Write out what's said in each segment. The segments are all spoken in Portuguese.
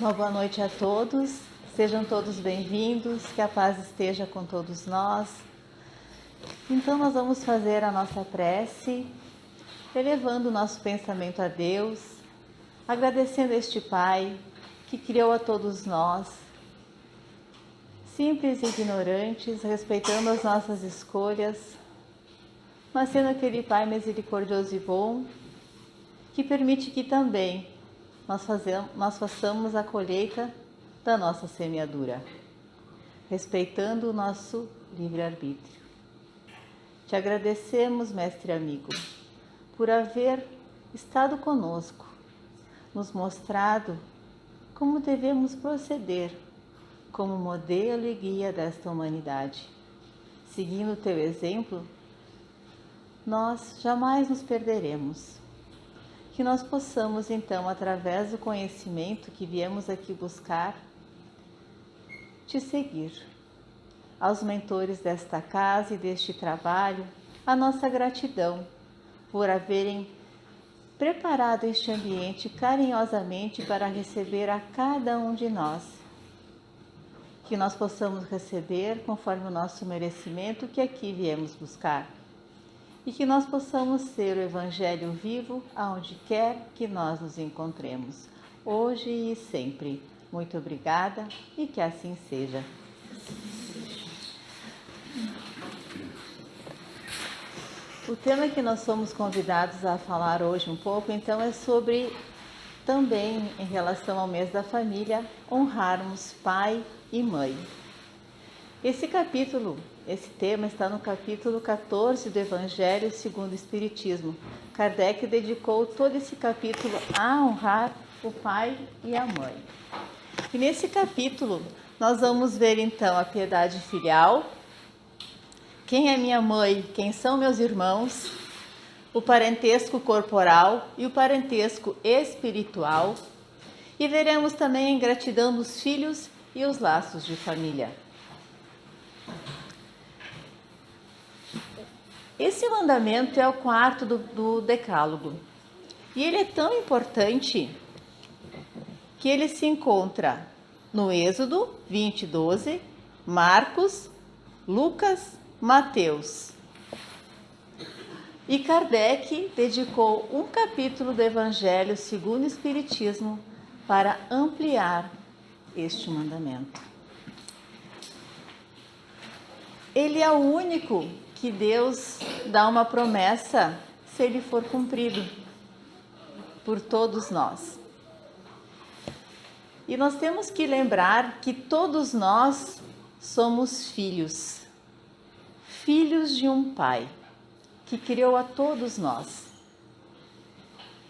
Uma boa noite a todos, sejam todos bem-vindos, que a paz esteja com todos nós. Então nós vamos fazer a nossa prece, elevando o nosso pensamento a Deus, agradecendo a este Pai que criou a todos nós, simples e ignorantes, respeitando as nossas escolhas, mas sendo aquele Pai misericordioso e bom, que permite que também nós façamos a colheita da nossa semeadura, respeitando o nosso livre-arbítrio. Te agradecemos, mestre amigo, por haver estado conosco, nos mostrado como devemos proceder como modelo e guia desta humanidade. Seguindo o teu exemplo, nós jamais nos perderemos. Que nós possamos, então, através do conhecimento que viemos aqui buscar, te seguir. Aos mentores desta casa e deste trabalho, a nossa gratidão por haverem preparado este ambiente carinhosamente para receber a cada um de nós. Que nós possamos receber, conforme o nosso merecimento, o que aqui viemos buscar. E que nós possamos ser o Evangelho vivo aonde quer que nós nos encontremos, hoje e sempre. Muito obrigada e que assim seja. O tema que nós somos convidados a falar hoje um pouco, então, é sobre, também em relação ao mês da família, honrarmos pai e mãe. Esse tema está no capítulo 14 do Evangelho segundo o Espiritismo. Kardec dedicou todo esse capítulo a honrar o pai e a mãe. E nesse capítulo nós vamos ver então a piedade filial, quem é minha mãe, quem são meus irmãos, o parentesco corporal e o parentesco espiritual, e veremos também a ingratidão dos filhos e os laços de família. Esse mandamento é o quarto do Decálogo, e ele é tão importante que ele se encontra no Êxodo 20:12, Marcos, Lucas, Mateus. E Kardec dedicou um capítulo do Evangelho segundo o Espiritismo para ampliar este mandamento. Ele é o único que Deus dá uma promessa se ele for cumprido por todos nós. E nós temos que lembrar que todos nós somos filhos de um Pai que criou a todos nós.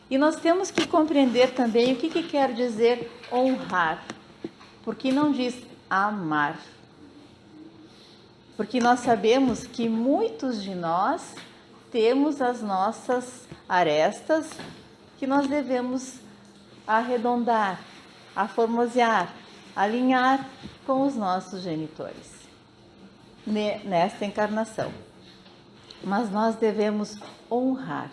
E nós temos que compreender também o que quer dizer honrar, porque não diz amar. Porque nós sabemos que muitos de nós temos as nossas arestas que nós devemos arredondar, aformosear, alinhar com os nossos genitores nesta encarnação. Mas nós devemos honrar.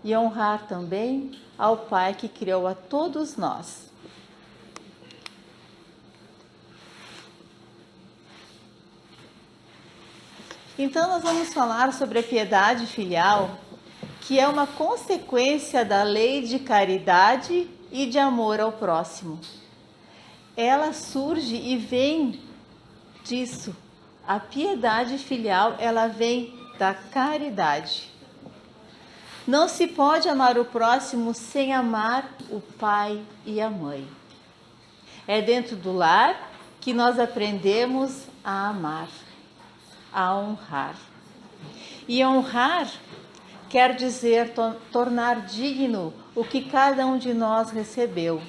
E honrar também ao Pai que criou a todos nós. Então nós vamos falar sobre a piedade filial, que é uma consequência da lei de caridade e de amor ao próximo. Ela surge e vem disso. A piedade filial, ela vem da caridade. Não se pode amar o próximo sem amar o pai e a mãe. É dentro do lar que nós aprendemos a amar, a honrar. E honrar quer dizer tornar digno o que cada um de nós recebeu.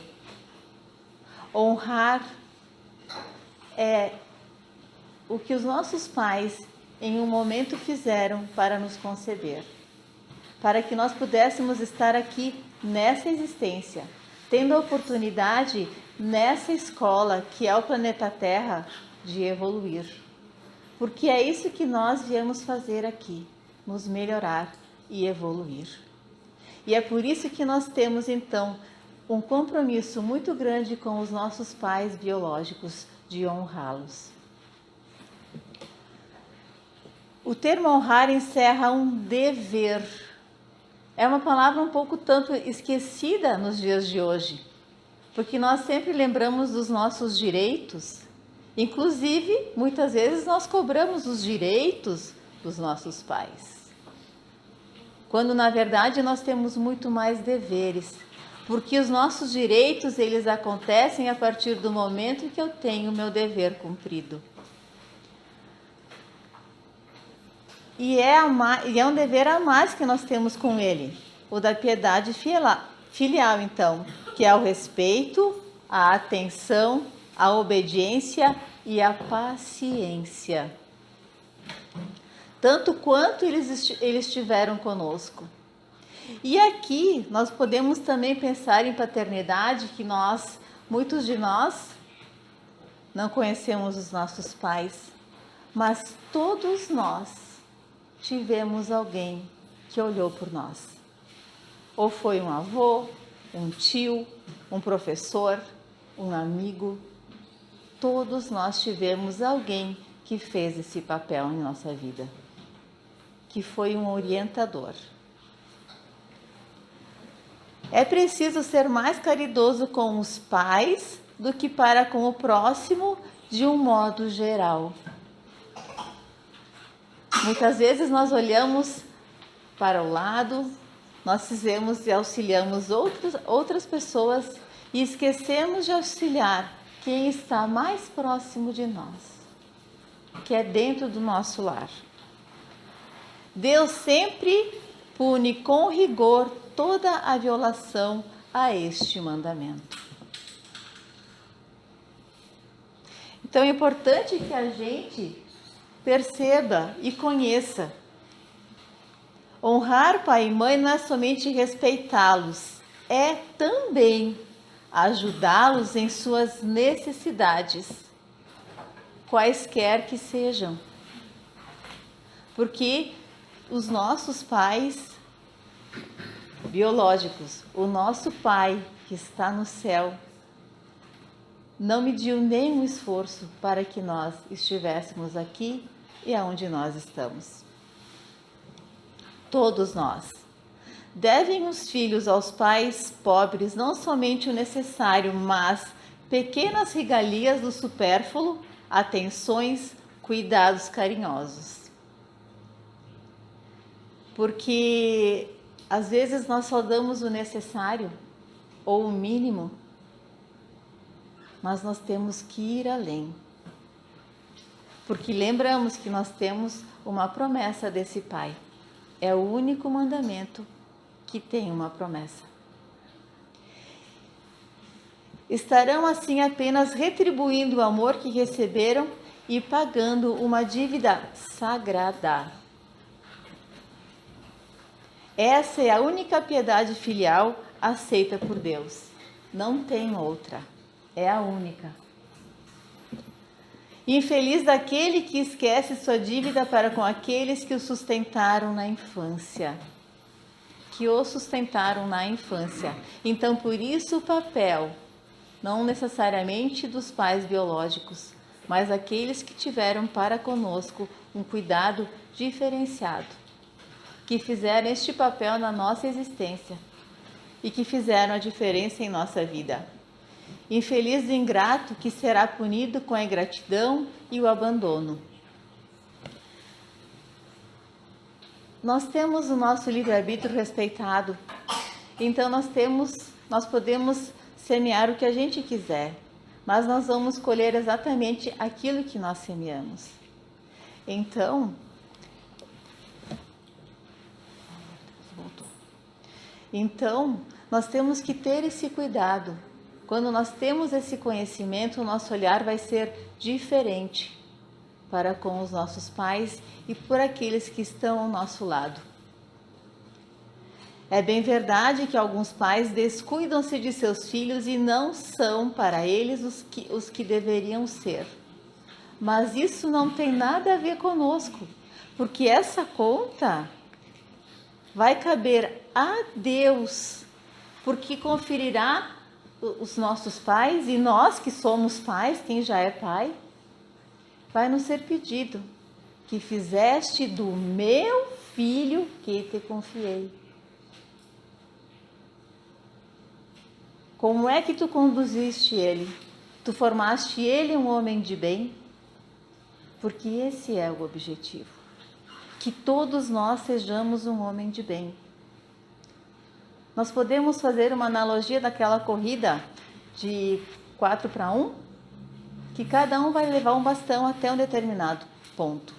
Honrar é o que os nossos pais em um momento fizeram para nos conceber, para que nós pudéssemos estar aqui nessa existência, tendo a oportunidade nessa escola que é o planeta Terra de evoluir. Porque é isso que nós viemos fazer aqui, nos melhorar e evoluir. E é por isso que nós temos então um compromisso muito grande com os nossos pais biológicos de honrá-los. O termo honrar encerra um dever. É uma palavra um pouco tanto esquecida nos dias de hoje, porque nós sempre lembramos dos nossos direitos. Inclusive, muitas vezes nós cobramos os direitos dos nossos pais, quando na verdade nós temos muito mais deveres, porque os nossos direitos eles acontecem a partir do momento em que eu tenho o meu dever cumprido. E é um dever a mais que nós temos com ele, o da piedade filial, então, que é o respeito, a atenção, a obediência e a paciência. Tanto quanto eles tiveram conosco. E aqui nós podemos também pensar em paternidade, que muitos de nós, não conhecemos os nossos pais, mas todos nós tivemos alguém que olhou por nós. Ou foi um avô, um tio, um professor, um amigo. Todos nós tivemos alguém que fez esse papel em nossa vida, que foi um orientador. É preciso ser mais caridoso com os pais do que para com o próximo, de um modo geral. Muitas vezes nós olhamos para o lado, nós fizemos e auxiliamos outras pessoas e esquecemos de auxiliar quem está mais próximo de nós, que é dentro do nosso lar. Deus sempre pune com rigor toda a violação a este mandamento. Então é importante que a gente perceba e conheça. Honrar pai e mãe não é somente respeitá-los, é também ajudá-los em suas necessidades, quaisquer que sejam. Porque os nossos pais biológicos, o nosso pai que está no céu, não mediu nenhum esforço para que nós estivéssemos aqui e aonde nós estamos. Todos nós. Devem os filhos aos pais pobres não somente o necessário, mas pequenas regalias do supérfluo, atenções, cuidados carinhosos. Porque às vezes nós só damos o necessário ou o mínimo, mas nós temos que ir além. Porque lembramos que nós temos uma promessa desse Pai. É o único mandamento que tem uma promessa. Estarão assim apenas retribuindo o amor que receberam e pagando uma dívida sagrada. Essa é a única piedade filial aceita por Deus. Não tem outra. É a única. Infeliz daquele que esquece sua dívida para com aqueles que o sustentaram na infância. Que o sustentaram na infância. Então, por isso o papel, não necessariamente dos pais biológicos, mas aqueles que tiveram para conosco um cuidado diferenciado, que fizeram este papel na nossa existência e que fizeram a diferença em nossa vida. Infeliz do ingrato que será punido com a ingratidão e o abandono. Nós temos o nosso livre-arbítrio respeitado, então nós podemos semear o que a gente quiser, mas nós vamos colher exatamente aquilo que nós semeamos. Então, nós temos que ter esse cuidado. Quando nós temos esse conhecimento, o nosso olhar vai ser diferente para com os nossos pais e por aqueles que estão ao nosso lado. É bem verdade que alguns pais descuidam-se de seus filhos e não são para eles os que deveriam ser. Mas isso não tem nada a ver conosco, porque essa conta vai caber a Deus, porque conferirá os nossos pais, e nós que somos pais, quem já é pai, vai nos ser pedido: que fizeste do meu filho que te confiei. Como é que tu conduziste ele? Tu formaste ele um homem de bem? Porque esse é o objetivo. Que todos nós sejamos um homem de bem. Nós podemos fazer uma analogia daquela corrida de 4-1, que cada um vai levar um bastão até um determinado ponto.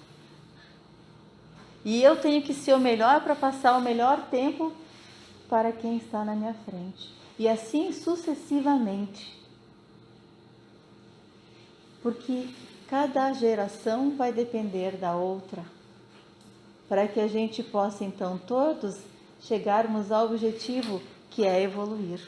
E eu tenho que ser o melhor para passar o melhor tempo para quem está na minha frente. E assim sucessivamente. Porque cada geração vai depender da outra. Para que a gente possa então todos chegarmos ao objetivo, que é evoluir.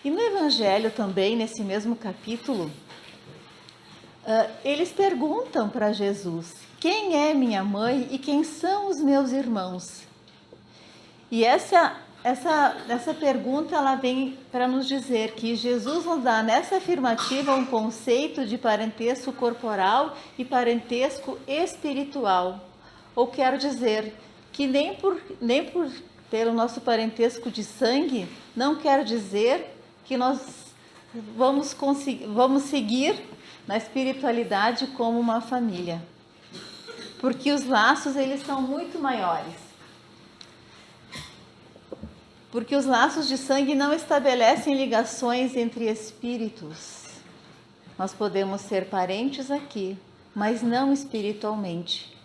E no Evangelho também, nesse mesmo capítulo, eles perguntam para Jesus: quem é minha mãe e quem são os meus irmãos? E essa pergunta ela vem para nos dizer que Jesus nos dá nessa afirmativa um conceito de parentesco corporal e parentesco espiritual. Ou quero dizer que nem por ter o nosso parentesco de sangue, não quer dizer que nós vamos seguir na espiritualidade como uma família. Porque os laços eles são muito maiores. Porque os laços de sangue não estabelecem ligações entre espíritos. Nós podemos ser parentes aqui, mas não espiritualmente.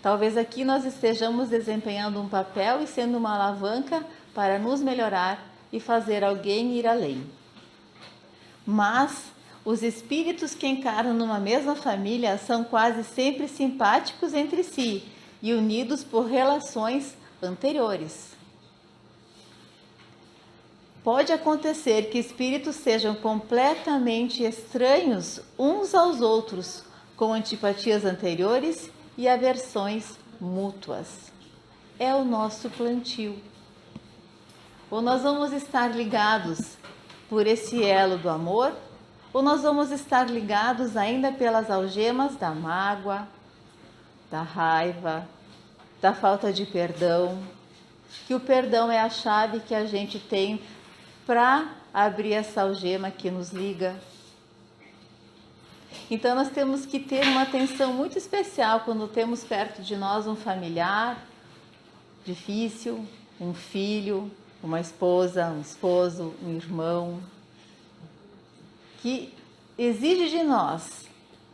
Talvez aqui nós estejamos desempenhando um papel e sendo uma alavanca para nos melhorar e fazer alguém ir além. Mas os espíritos que encarnam numa mesma família são quase sempre simpáticos entre si e unidos por relações anteriores. Pode acontecer que espíritos sejam completamente estranhos uns aos outros, com antipatias anteriores e aversões mútuas. É o nosso plantio. Ou nós vamos estar ligados por esse elo do amor, ou nós vamos estar ligados ainda pelas algemas da mágoa, da raiva, da falta de perdão, que o perdão é a chave que a gente tem para abrir essa algema que nos liga. Então nós temos que ter uma atenção muito especial quando temos perto de nós um familiar difícil, um filho, uma esposa, um esposo, um irmão, que exige de nós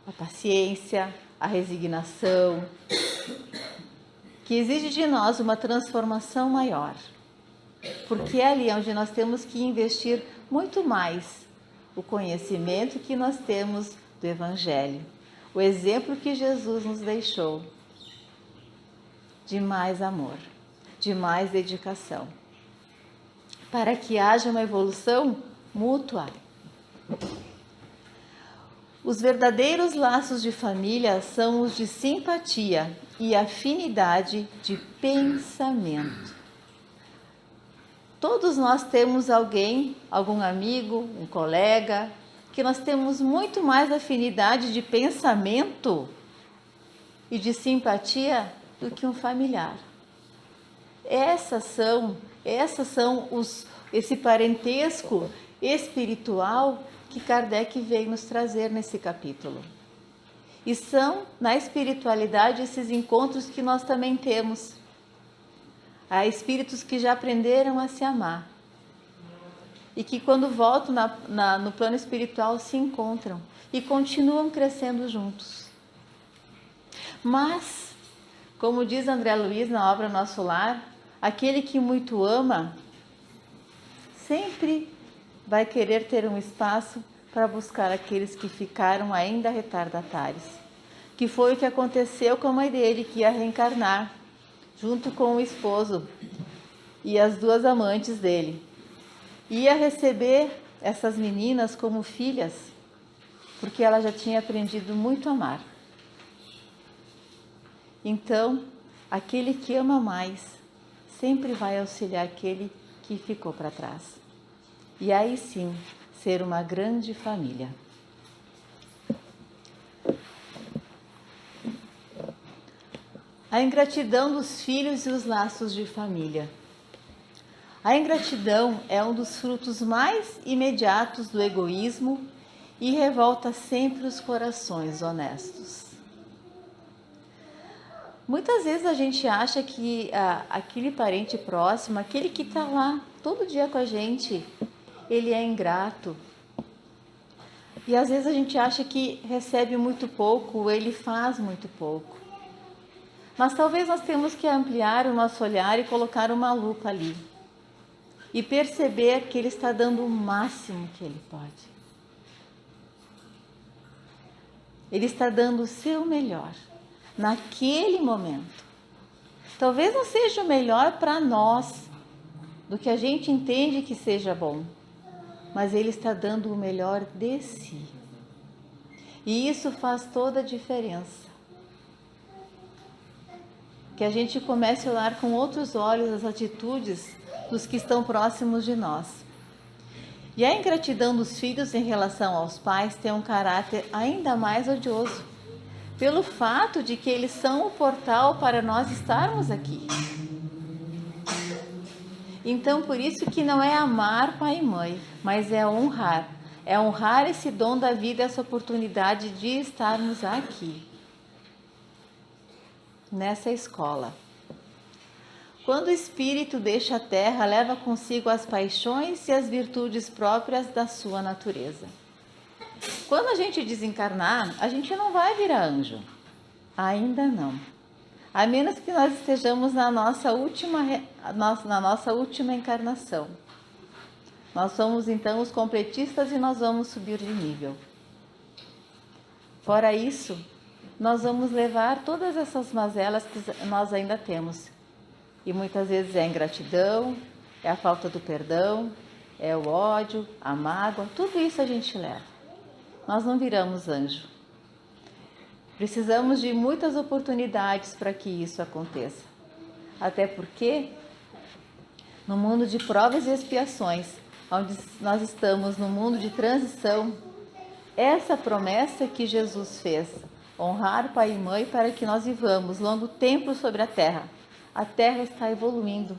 a paciência, a resignação, que exige de nós uma transformação maior. Porque é ali onde nós temos que investir muito mais o conhecimento que nós temos do Evangelho, o exemplo que Jesus nos deixou de mais amor, de mais dedicação, para que haja uma evolução mútua. Os verdadeiros laços de família são os de simpatia e afinidade de pensamento. Todos nós temos alguém, algum amigo, um colega, que nós temos muito mais afinidade de pensamento e de simpatia do que um familiar. Esse parentesco espiritual que Kardec veio nos trazer nesse capítulo. E são na espiritualidade esses encontros que nós também temos. Há espíritos que já aprenderam a se amar e que quando voltam no plano espiritual se encontram e continuam crescendo juntos. Mas, como diz André Luiz na obra Nosso Lar, aquele que muito ama sempre vai querer ter um espaço para buscar aqueles que ficaram ainda retardatários, que foi o que aconteceu com a mãe dele, que ia reencarnar junto com o esposo e as duas amantes dele. Ia receber essas meninas como filhas, porque ela já tinha aprendido muito a amar. Então, aquele que ama mais sempre vai auxiliar aquele que ficou para trás. E aí sim, ser uma grande família. A ingratidão dos filhos e os laços de família. A ingratidão é um dos frutos mais imediatos do egoísmo e revolta sempre os corações honestos. Muitas vezes a gente acha que aquele parente próximo, aquele que está lá todo dia com a gente, ele é ingrato. E às vezes a gente acha que recebe muito pouco, ou ele faz muito pouco. Mas talvez nós temos que ampliar o nosso olhar e colocar uma lupa ali. E perceber que ele está dando o máximo que ele pode. Ele está dando o seu melhor, naquele momento. Talvez não seja o melhor para nós, do que a gente entende que seja bom. Mas ele está dando o melhor de si. E isso faz toda a diferença. Que a gente comece a olhar com outros olhos as atitudes dos que estão próximos de nós. E a ingratidão dos filhos em relação aos pais tem um caráter ainda mais odioso, pelo fato de que eles são o portal para nós estarmos aqui. Então, por isso que não é amar pai e mãe, mas é honrar. É honrar esse dom da vida, essa oportunidade de estarmos aqui, nessa escola. Quando o espírito deixa a terra, leva consigo as paixões e as virtudes próprias da sua natureza. Quando a gente desencarnar, a gente não vai virar anjo. Ainda não. A menos que nós estejamos na nossa última encarnação. Nós somos então os completistas e nós vamos subir de nível. Fora isso, nós vamos levar todas essas mazelas que nós ainda temos. E muitas vezes é a ingratidão, é a falta do perdão, é o ódio, a mágoa, tudo isso a gente leva. Nós não viramos anjo. Precisamos de muitas oportunidades para que isso aconteça. Até porque, no mundo de provas e expiações, onde nós estamos no mundo de transição, essa promessa que Jesus fez, honrar pai e mãe para que nós vivamos longo tempo sobre a terra. A terra está evoluindo.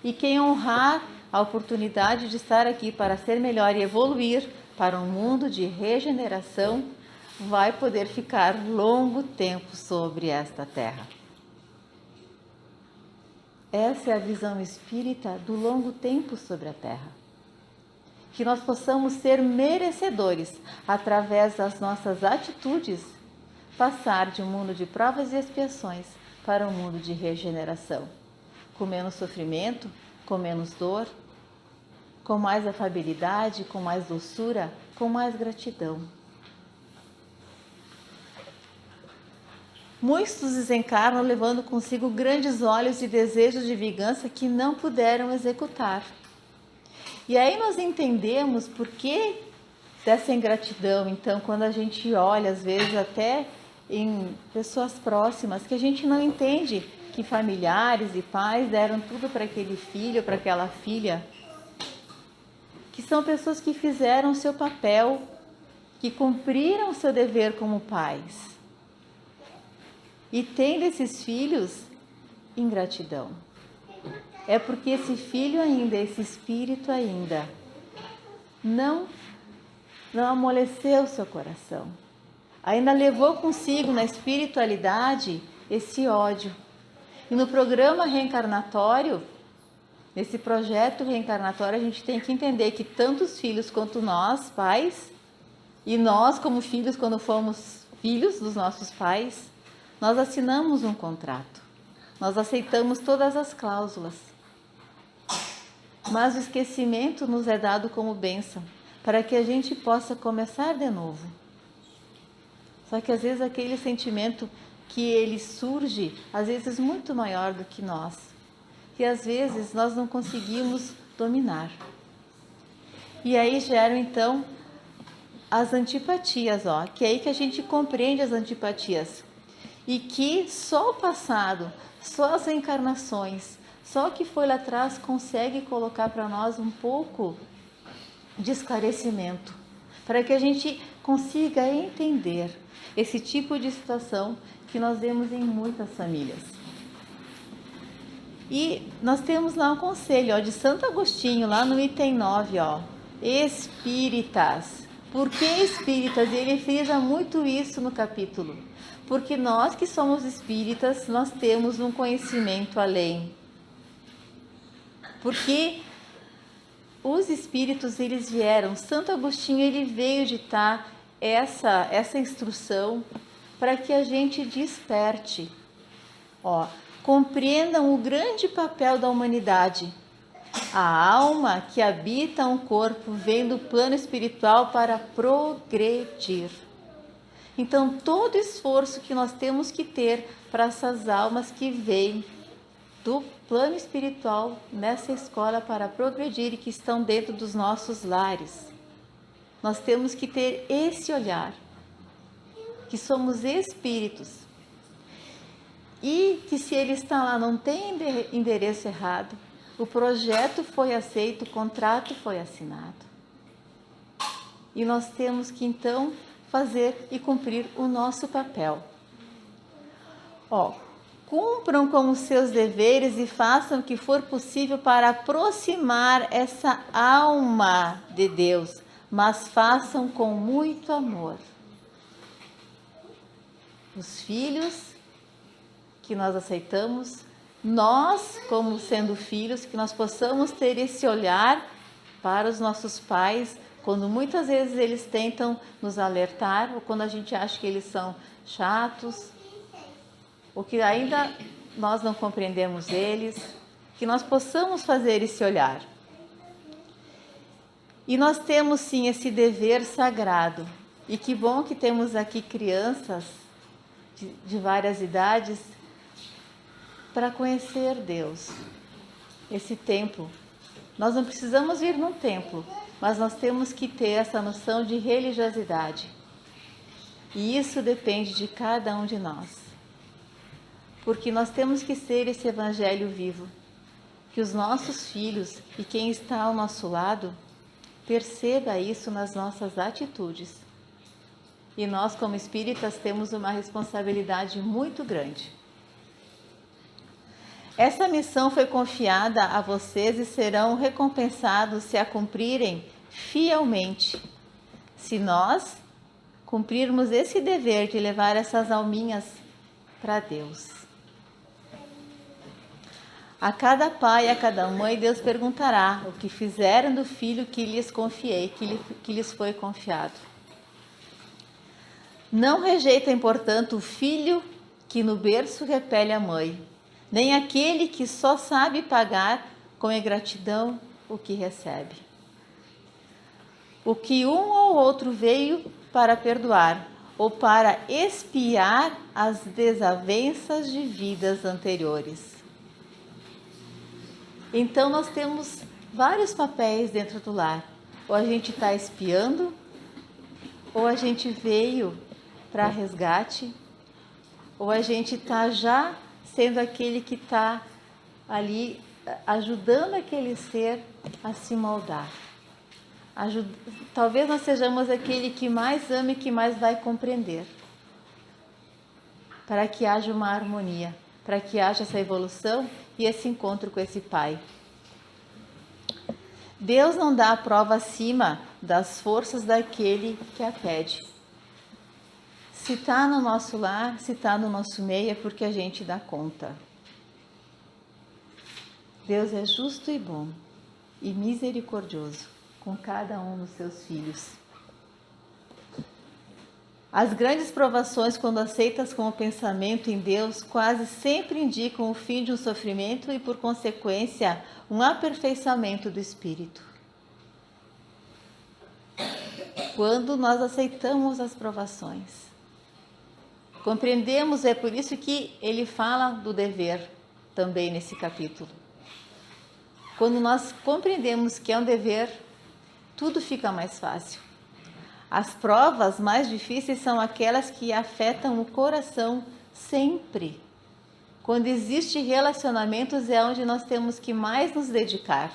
E quem honrar a oportunidade de estar aqui para ser melhor e evoluir para um mundo de regeneração, vai poder ficar longo tempo sobre esta terra. Essa é a visão espírita do longo tempo sobre a terra. Que nós possamos ser merecedores, através das nossas atitudes, passar de um mundo de provas e expiações para um mundo de regeneração, com menos sofrimento, com menos dor, com mais afabilidade, com mais doçura, com mais gratidão. Muitos desencarnam levando consigo grandes olhos e desejos de vingança que não puderam executar. E aí nós entendemos por que dessa ingratidão. Então, quando a gente olha, às vezes até em pessoas próximas, que a gente não entende que familiares e pais deram tudo para aquele filho, para aquela filha, que são pessoas que fizeram o seu papel, que cumpriram o seu dever como pais. E tem desses filhos ingratidão. É porque esse filho ainda, esse espírito ainda, não amoleceu o seu coração. Ainda levou consigo na espiritualidade esse ódio. E no programa reencarnatório, nesse projeto reencarnatório, a gente tem que entender que tanto os filhos quanto nós, pais, e nós como filhos, quando fomos filhos dos nossos pais, nós assinamos um contrato. Nós aceitamos todas as cláusulas. Mas o esquecimento nos é dado como bênção, para que a gente possa começar de novo. Só que às vezes aquele sentimento que ele surge, às vezes muito maior do que nós. E às vezes nós não conseguimos dominar. E aí geram então as antipatias, que é aí que a gente compreende as antipatias. E que só o passado, só as reencarnações, Só que foi lá atrás consegue colocar para nós um pouco de esclarecimento, para que a gente consiga entender esse tipo de situação que nós vemos em muitas famílias. E nós temos lá um conselho de Santo Agostinho, lá no item 9, espíritas. Por que espíritas? E ele frisa muito isso no capítulo. Porque nós que somos espíritas, nós temos um conhecimento além. Porque os espíritos, eles vieram, Santo Agostinho, ele veio ditar essa instrução para que a gente desperte. Compreendam o grande papel da humanidade. A alma que habita um corpo vem do plano espiritual para progredir. Então, todo esforço que nós temos que ter para essas almas que vêm do plano espiritual nessa escola para progredir e que estão dentro dos nossos lares. Nós temos que ter esse olhar, que somos espíritos. E que se ele está lá não tem endereço errado, o projeto foi aceito, o contrato foi assinado. E nós temos que então fazer e cumprir o nosso papel. Cumpram com os seus deveres e façam o que for possível para aproximar essa alma de Deus, mas façam com muito amor. Os filhos que nós aceitamos, nós, como sendo filhos, que nós possamos ter esse olhar para os nossos pais, quando muitas vezes eles tentam nos alertar, ou quando a gente acha que eles são chatos, ou que ainda nós não compreendemos eles, que nós possamos fazer esse olhar. E nós temos sim esse dever sagrado, e que bom que temos aqui crianças de várias idades, para conhecer Deus, esse templo. Nós não precisamos vir num templo, mas nós temos que ter essa noção de religiosidade. E isso depende de cada um de nós. Porque nós temos que ser esse evangelho vivo, que os nossos filhos e quem está ao nosso lado perceba isso nas nossas atitudes. E nós, como espíritas, temos uma responsabilidade muito grande. Essa missão foi confiada a vocês e serão recompensados se a cumprirem fielmente. Se nós cumprirmos esse dever de levar essas alminhas para Deus. A cada pai e a cada mãe, Deus perguntará o que fizeram do filho que lhes confiei, que lhes foi confiado. Não rejeitem, portanto, o filho que no berço repele a mãe, nem aquele que só sabe pagar com ingratidão o que recebe. O que um ou outro veio para perdoar, ou para expiar as desavenças de vidas anteriores. Então nós temos vários papéis dentro do lar. Ou a gente está espiando, ou a gente veio para resgate, ou a gente está já sendo aquele que está ali ajudando aquele ser a se moldar. Talvez nós sejamos aquele que mais ama e que mais vai compreender, para que haja uma harmonia, para que haja essa evolução e esse encontro com esse Pai. Deus não dá a prova acima das forças daquele que a pede. Se está no nosso lar, se está no nosso meio, é porque a gente dá conta. Deus é justo e bom e misericordioso com cada um dos seus filhos. As grandes provações, quando aceitas como pensamento em Deus, quase sempre indicam o fim de um sofrimento e, por consequência, um aperfeiçoamento do espírito. Quando nós aceitamos as provações, compreendemos, é por isso que ele fala do dever também nesse capítulo. Quando nós compreendemos que é um dever, tudo fica mais fácil. As provas mais difíceis são aquelas que afetam o coração sempre. Quando existe relacionamentos é onde nós temos que mais nos dedicar.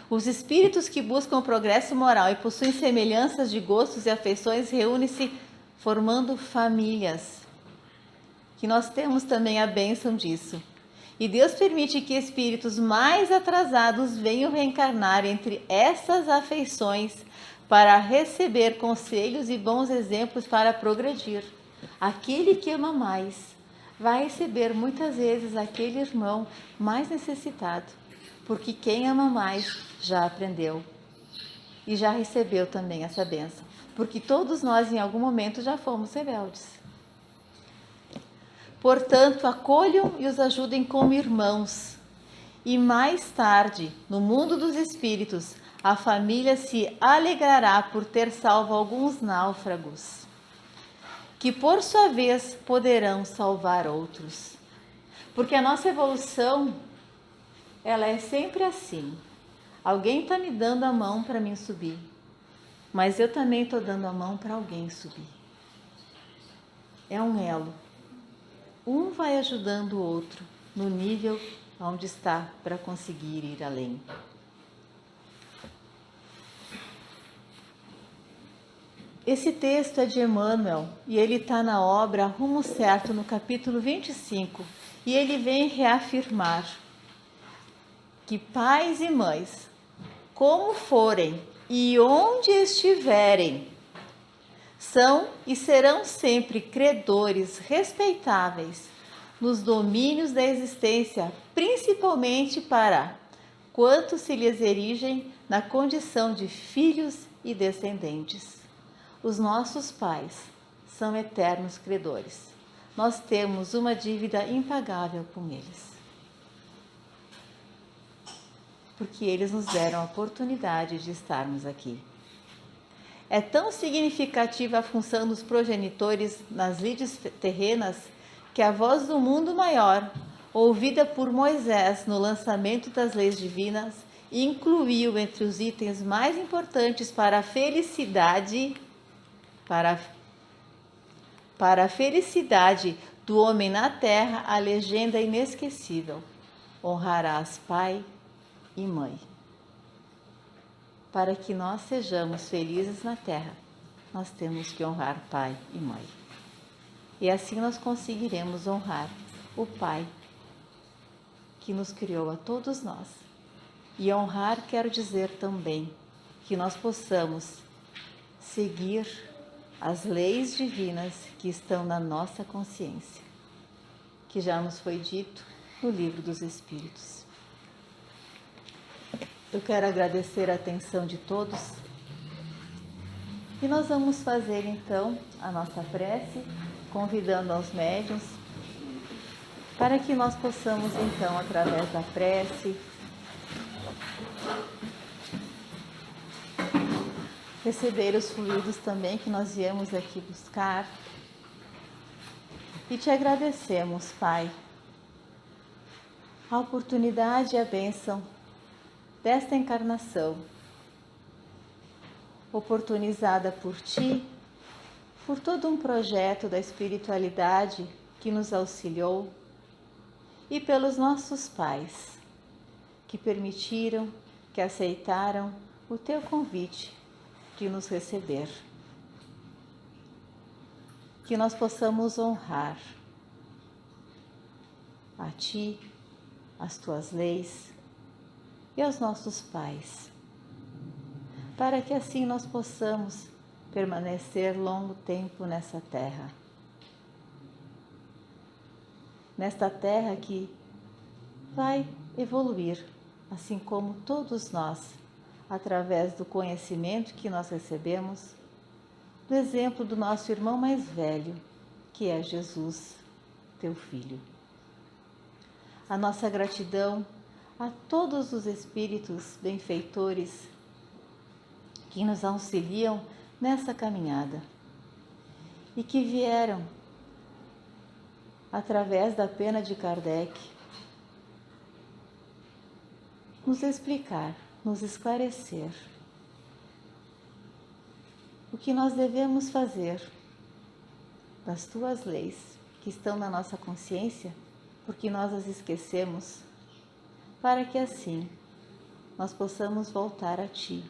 Os espíritos que buscam o progresso moral e possuem semelhanças de gostos e afeições reúnem-se formando famílias. Que nós temos também a bênção disso. E Deus permite que espíritos mais atrasados venham reencarnar entre essas afeições para receber conselhos e bons exemplos para progredir. Aquele que ama mais vai receber muitas vezes aquele irmão mais necessitado, porque quem ama mais já aprendeu e já recebeu também essa bênção, porque todos nós em algum momento já fomos rebeldes. Portanto, acolham e os ajudem como irmãos. E mais tarde, no mundo dos espíritos, a família se alegrará por ter salvo alguns náufragos, que por sua vez poderão salvar outros. Porque a nossa evolução, ela é sempre assim. Alguém está me dando a mão para mim subir, mas eu também estou dando a mão para alguém subir. É um elo. Um vai ajudando o outro no nível onde está para conseguir ir além. Esse texto é de Emmanuel e ele está na obra Rumo Certo, no capítulo 25, e ele vem reafirmar que pais e mães, como forem e onde estiverem, são e serão sempre credores respeitáveis nos domínios da existência, principalmente para quanto se lhes erigem na condição de filhos e descendentes. Os nossos pais são eternos credores. Nós temos uma dívida impagável com eles, porque eles nos deram a oportunidade de estarmos aqui. É tão significativa a função dos progenitores nas lides terrenas que a voz do mundo maior, ouvida por Moisés no lançamento das leis divinas, incluiu entre os itens mais importantes para a felicidade, para a felicidade do homem na terra, a legenda inesquecível: honrarás pai e mãe. Para que nós sejamos felizes na terra, nós temos que honrar pai e mãe. E assim nós conseguiremos honrar o Pai que nos criou a todos nós. E honrar quero dizer também que nós possamos seguir as leis divinas que estão na nossa consciência, que já nos foi dito no Livro dos Espíritos. Eu quero agradecer a atenção de todos e nós vamos fazer então a nossa prece, convidando aos médiuns para que nós possamos então, através da prece, receber os fluidos também que nós viemos aqui buscar. E te agradecemos, Pai, a oportunidade e a bênção desta encarnação, oportunizada por Ti, por todo um projeto da espiritualidade que nos auxiliou, e pelos nossos pais, que permitiram, que aceitaram o Teu convite de nos receber. Que nós possamos honrar a Ti, as Tuas leis e aos nossos pais, para que assim nós possamos permanecer longo tempo nessa terra. Nesta terra que vai evoluir, assim como todos nós, através do conhecimento que nós recebemos, do exemplo do nosso irmão mais velho, que é Jesus, Teu Filho. A nossa gratidão a todos os espíritos benfeitores que nos auxiliam nessa caminhada e que vieram, através da pena de Kardec, nos explicar, nos esclarecer o que nós devemos fazer das Tuas leis que estão na nossa consciência porque nós as esquecemos, para que assim nós possamos voltar a Ti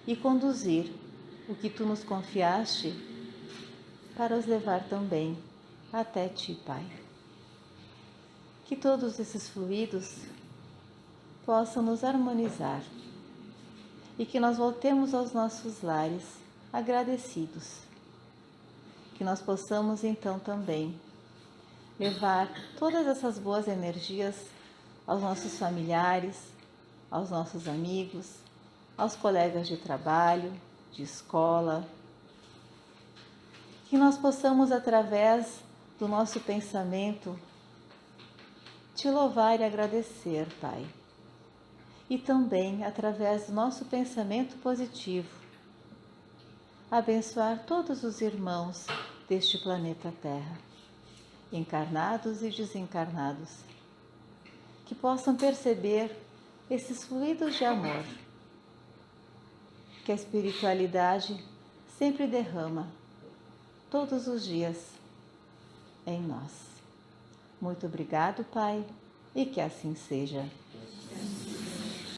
e conduzir o que Tu nos confiaste para os levar também até Ti, Pai. Que todos esses fluidos possam nos harmonizar e que nós voltemos aos nossos lares agradecidos. Que nós possamos então também levar todas essas boas energias aos nossos familiares, aos nossos amigos, aos colegas de trabalho, de escola. Que nós possamos, através do nosso pensamento, Te louvar e agradecer, Pai. E também, através do nosso pensamento positivo, abençoar todos os irmãos deste planeta Terra, encarnados e desencarnados, que possam perceber esses fluidos de amor que a espiritualidade sempre derrama, todos os dias, em nós. Muito obrigado, Pai, e que assim seja.